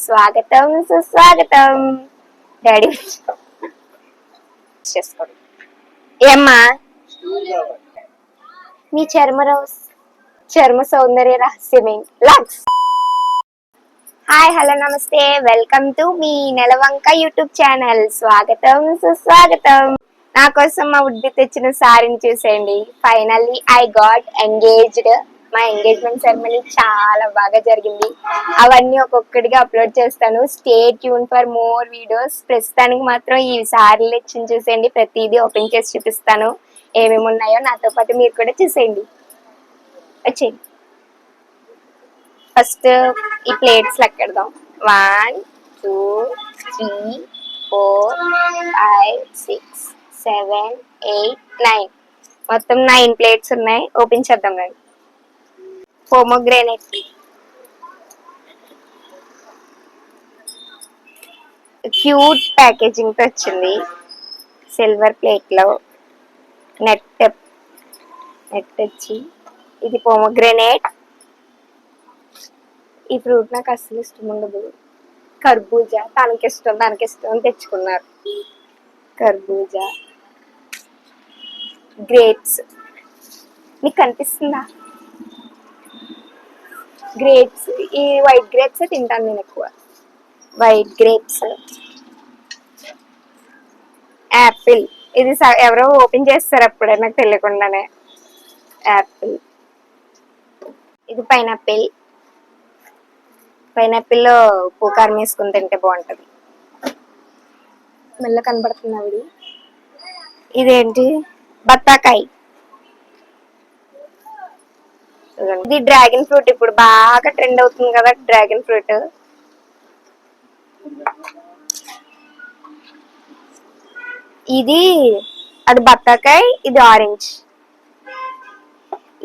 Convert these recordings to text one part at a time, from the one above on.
స్వాగతం సుస్వాగతం. డాడీ చేసుకోండి. ఏమ్మా మీ చర్మ సౌందర్య రహస్యమే Lux. Hi hello namaste, welcome to మీ నెలవంక యూట్యూబ్ ఛానల్. స్వాగతం సుస్వాగతం. నా కోసం మా ఉడ్డి తెచ్చిన సారీని చూసేయండి. Finally I got engaged. మా ఎంగేజ్మెంట్ సెరమనీ చాలా బాగా జరిగింది. అవన్నీ ఒక్కొక్కటిగా అప్లోడ్ చేస్తాను. Stay tune for more videos. ప్రస్తుతానికి మాత్రం ఈ సారీలు ఇచ్చిన చూసేయండి. ప్రతిదీ ఓపెన్ చేసి చూపిస్తాను ఏమేమి ఉన్నాయో. నాతో పాటు మీరు కూడా చూసేయండి. వచ్చేయండి. ఫస్ట్ ఈ ప్లేట్స్ లెక్కెడదాం. 1 2 3 4 5 6 7 8 9 మొత్తం 9 ప్లేట్స్ ఉన్నాయి. ఓపెన్ చేద్దాం రండి. పోమోగ్రానైట్ క్యూట్ ప్యాకేజింగ్ తో వచ్చింది. సిల్వర్ ప్లేట్ లో నెట్ వచ్చి ఇది పోమోగ్రానైట్. ఈ ఫ్రూట్ నాకు అసలు ఇష్టం ఉండదు. కర్బూజా తనకిష్టం అని తెచ్చుకున్నారు. కర్బూజా, గ్రేప్స్ మీకు కనిపిస్తుందా? గ్రేప్స్, ఈ వైట్ గ్రేప్స్ తింటాను నేను ఎక్కువ. White grapes, Apple. ఇది ఎవరో ఓపెన్ చేస్తారు అప్పుడే నాకు తెలియకుండానే. యాపిల్. ఇది పైనాపిల్. పైనాపిల్లో ఉప్పు కారం వేసుకుని తింటే బాగుంటది. మెల్ల కనబడుతుంది ఆవిడ. ఇదేంటి? బత్తాకాయ. ఇది డ్రాగన్ ఫ్రూట్. ఇప్పుడు బాగా ట్రెండ్ అవుతుంది కదా డ్రాగన్ ఫ్రూట్. ఇది అది బత్తాకాయ, ఇది ఆరెంజ్.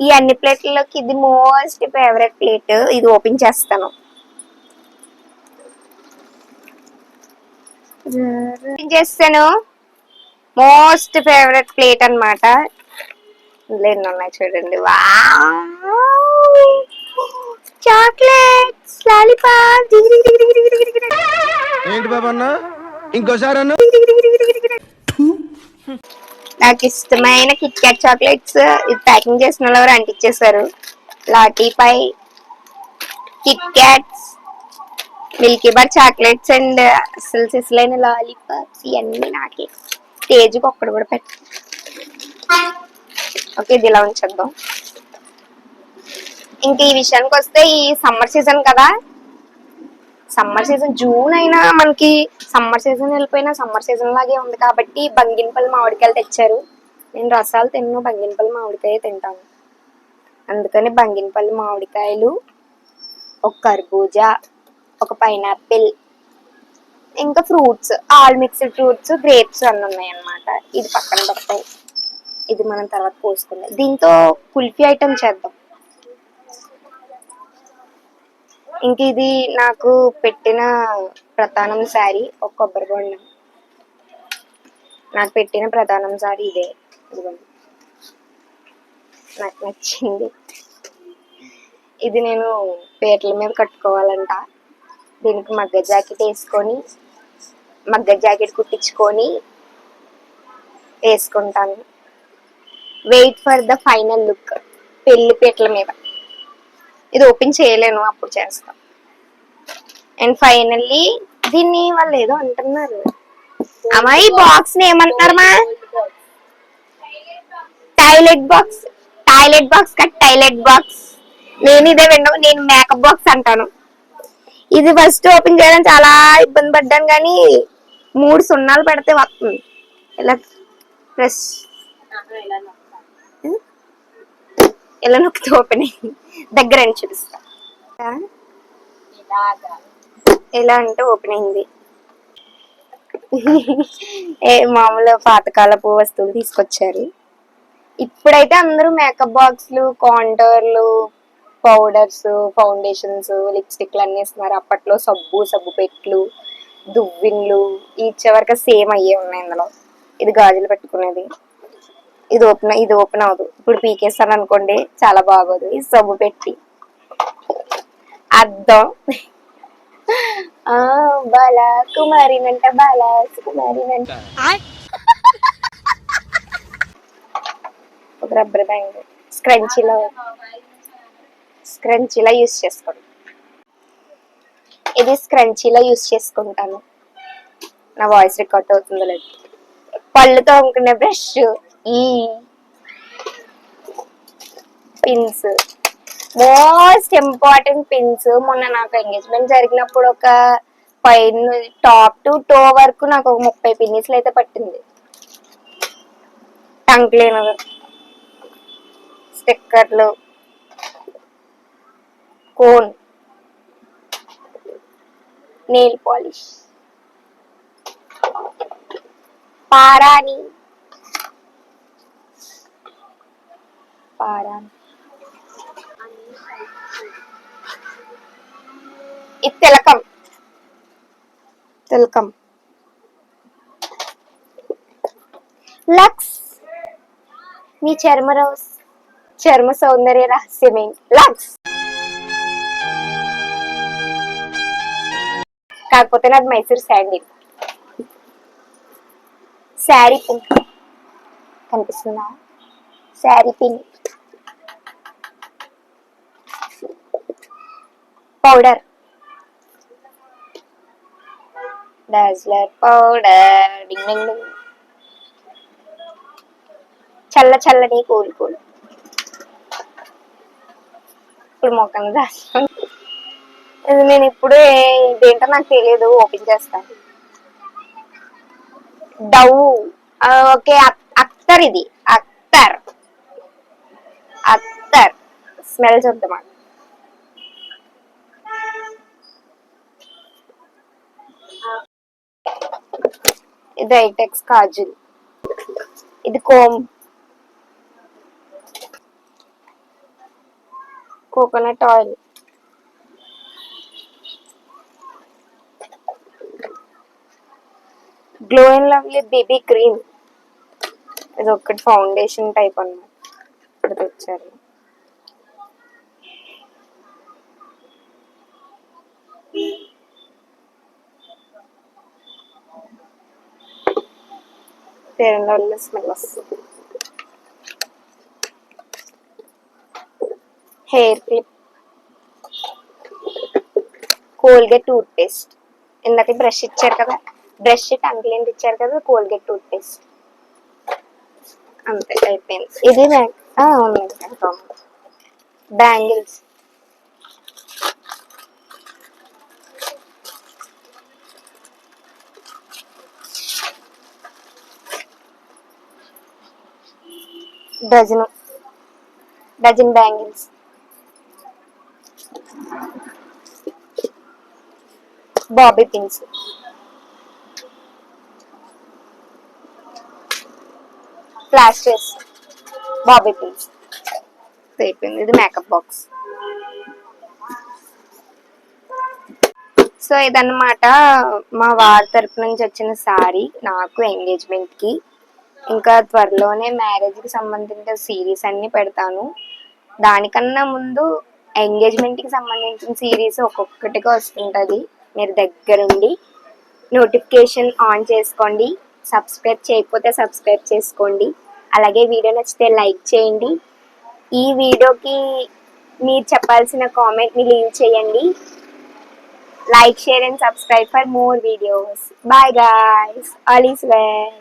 ఈ అన్ని ప్లేట్లలోకి ఇది మోస్ట్ ఫేవరెట్ ప్లేట్. ఇది ఓపెన్ చేస్తాను. చేస్తాను. మోస్ట్ ఫేవరెట్ ప్లేట్ అన్నమాట. ఇందులో ఉన్నాయి చూడండి. Chocolates, lollipop. ఏంటి బాబన్న ఇంకోసారి నాకు ఇష్టమైన కిట్ క్యాట్ చాక్లెట్స్. ఇది ప్యాకింగ్ చేసిన వాళ్ళు ఎవరు అంటించేశారు. లాటీపై, Kit Kats, Milky Bar chocolates and అసలు సిసలైన లాలీపాప్స్. ఇవన్నీ నాకే. స్టేజ్కి ఒక్కడు కూడా పెట్ట. ఓకే, ఇది ఇలా ఉంచేద్దాం. ఇంక ఈ విషయానికి వస్తే ఈ సమ్మర్ సీజన్ కదా. సమ్మర్ సీజన్ జూన్ అయినా మనకి సమ్మర్ సీజన్ వెళ్ళిపోయినా సమ్మర్ సీజన్ లాగే ఉంది కాబట్టి బంగినపల్లి మామిడికాయలు తెచ్చారు. నేను రసాలు తిన్ను, బంగినపల్లి మామిడికాయ తింటాను. అందుకని బంగినపల్లి మామిడికాయలు, ఒక కర్బూజా, ఒక పైనాపిల్, ఇంకా fruits, all mixed fruits, grapes అన్నీ ఉన్నాయి అన్నమాట. ఇది పక్కన పెడతాయి. ఇది మనం తర్వాత పోసుకుందాం. దీంతో కుల్ఫీ ఐటమ్ చేద్దాం. ఇంక ఇది నాకు పెట్టిన ప్రధానం శారీ, ఒక కొబ్బరి బొండం. నాకు పెట్టిన ప్రధానం శారీ ఇదే. నాకు నచ్చింది. ఇది నేను పేర్ల మీద కట్టుకోవాలంట. దీనికి మగ్గ జాకెట్ వేసుకొని, మగ్గ జాకెట్ కుట్టించుకొని వేసుకుంటాను. Wait for the final look. పెళ్లి పీటల మీద. ఇది ఓపెన్ చేయలేను, అప్పుడు చేస్తాం. అండ్ ఫైనల్లీ దీన్ని వాళ్ళు ఏదో అంటున్నారు. అమ్మా ఈ బాక్స్ ని ఏమంటారమ్మా? Toilet box. Toilet box cut toilet box. నేను ఇదే విన్నాను. నేను మేకప్ బాక్స్ అంటాను. ఇది ఫస్ట్ ఓపెన్ చేయడం చాలా ఇబ్బంది పడ్డాను, కానీ 3 సున్నాలు పెడితే వస్తుంది. ఇలా ప్రెస్ ఇలా నొక్కితే ఓపెన్ అయింది. దగ్గర అని చూపిస్తా. ఎలా అంటే ఓపెన్ అయింది. మామూలు పాతకాలపు వస్తువులు తీసుకొచ్చారు. ఇప్పుడైతే అందరూ మేకప్ బాక్స్లు, కాంటోర్లు, పౌడర్స్, ఫౌండేషన్స్, లిప్స్టిక్లు అన్నీ ఇస్తున్నారు. అప్పట్లో సబ్బు పెట్లు, దువ్విన్లు ఇచ్చేవరకు సేమ్ అయ్యే ఉన్నాయి ఇందులో. ఇది గాజులు పెట్టుకునేది. ఇది ఓపెన్ అవ్వదు. ఇప్పుడు పీకేస్తాను అనుకోండి, చాలా బాగోదు. ఇది సబ్బు పెట్టి, అద్దం, ఆ బాల కుమారినంట బాల కుమారినంట. ఒక రబ్బర్ బ్యాండ్ స్క్రంచీలా యూస్ చేసుకోండి. ఇది స్క్రంచీలా యూస్ చేసుకుంటాను. నా వాయిస్ రికార్డ్ అవుతుందో లేదు. పళ్ళు తోముకునే బ్రష్, ఈ పిన్స్, మోస్ట్ ఇంపార్టెంట్ పిన్స్. మొన్న నాకు ఎంగేజ్మెంట్ జరిగినప్పుడు ఒక పైన టాప్ టు టో వరకు నాకు ఒక 30 పిన్నిస్లు అయితే పట్టింది. టంగ్ క్లీనర్, స్టిక్కర్లు, కోన్, నెయిల్ పాలిష్, పారాని ఇది తిలకం లక్స్. మీ చర్మ సౌందర్య రహస్యమే లక్స్. కాకపోతే నాది మైసూర్ శాండిల్. శారీ పిన్ కనిపిస్తుందా? Sari pin, powder, dazzler powder, చల్లని కూల్. ఇప్పుడు మొక్కం రాస్తాను. ఇది నేను ఇప్పుడే ఇదేంటో నాకు తెలియదు, ఓపెన్ చేస్తాను. Dove, okay. అత్తర్, ఇది అత్తర్ స్మెల్ చూద్దామా. ఇది ఐటెక్స్ కాజల్, ఇది coconut oil, glow and lovely baby cream. ఇది ఒకటి ఫౌండేషన్ టైప్ అన్నమాట. ఇప్పుడు తెచ్చారు. ఫెయిర్ అండ్ లవ్లీ స్మెల్ వస్తుంది. Hair clip, Colgate toothpaste. ఇందాక బ్రష్ ఇచ్చారు కదా, బ్రష్ టంగ్ క్లీనర్ ఇచ్చారు కదా, కోల్గేట్ టూత్ పేస్ట్. అంతే అయిపోయింది. ఇది bangles, dozen bangles, bobby pins, plasters, bobby pins. అయిపోయింది. ఇది మేకప్ బాక్స్. సో ఇదన్నమాట మా వారి తరపు నుంచి వచ్చిన సారీ నాకు ఎంగేజ్మెంట్ కి. ఇంకా త్వరలోనే మ్యారేజ్ కి సంబంధించిన సిరీస్ అన్ని పెడతాను. దానికన్నా ముందు ఎంగేజ్మెంట్ కి సంబంధించిన సిరీస్ ఒక్కొక్కటిగా వస్తుంటది. మీరు దగ్గరుండి నోటిఫికేషన్ ఆన్ చేసుకోండి. సబ్స్క్రైబ్ చేయకపోతే సబ్స్క్రైబ్ చేసుకోండి. అలాగే వీడియో నచ్చితే లైక్ చేయండి. ఈ వీడియోకి మీరు చెప్పాల్సిన కామెంట్ ని లీవ్ చేయండి. Like, share and subscribe for more videos. Bye guys. All is well.